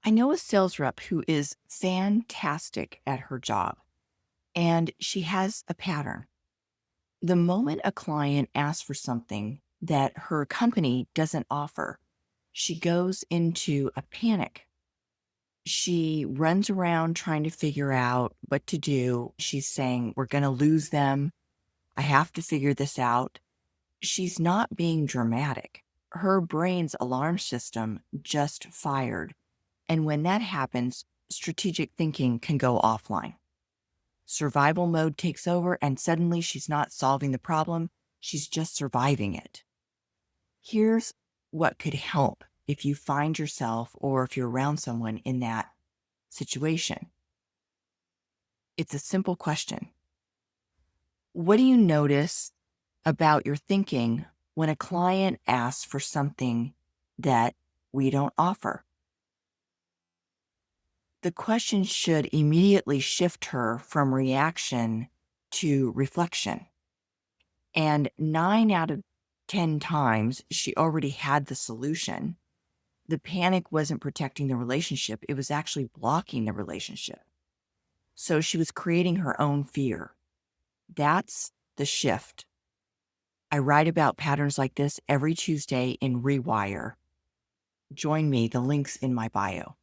I know a sales rep who is fantastic at her job, and she has a pattern. The moment a client asks for something that her company doesn't offer, she goes into a panic. She runs around trying to figure out what to do. She's saying, "We're going to lose them. I have to figure this out." She's not being dramatic. Her brain's alarm system just fired. And when that happens, strategic thinking can go offline. Survival mode takes over, and suddenly she's not solving the problem, she's just surviving it. Here's what could help if you find yourself or if you're around someone in that situation. It's a simple question. What do you notice about your thinking when a client asks for something that we don't offer? The question should immediately shift her from reaction to reflection. And 9 out of 10 times, she already had the solution. The panic wasn't protecting the relationship, it was actually blocking the relationship. So she was creating her own fear. That's the shift. I write about patterns like this every Tuesday in Rewire. Join me, the link's in my bio.